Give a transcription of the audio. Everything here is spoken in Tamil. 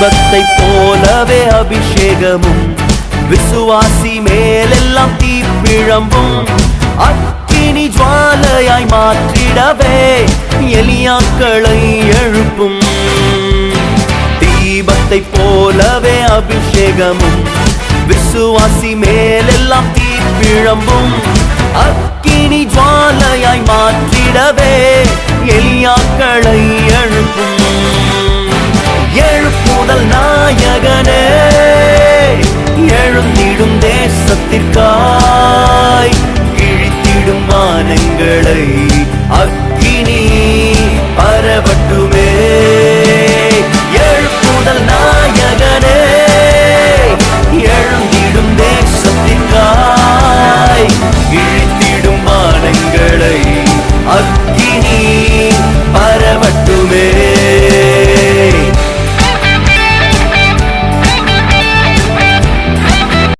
தீபத்தை போலவே அபிஷேகமும் விசுவாசி மேலெல்லாம் தீப்பிழம்பும் அக்கினி ஜுவாலையாய் மாற்றிடவே எலியாக்களை எழுப்பும். தீபத்தை போலவே அபிஷேகமும் விசுவாசி மேலெல்லாம் தீப்பிழம்பும் அக்கினி ஜுவாலையாய் மாற்றிடவே எலியாக்களை எழுப்பும். எழுப்புதல் நாயகனே எழுந்திடும் தேசத்திற்காய் கிழித்திடும் வானங்களை அக்கினி பரவட்டும்.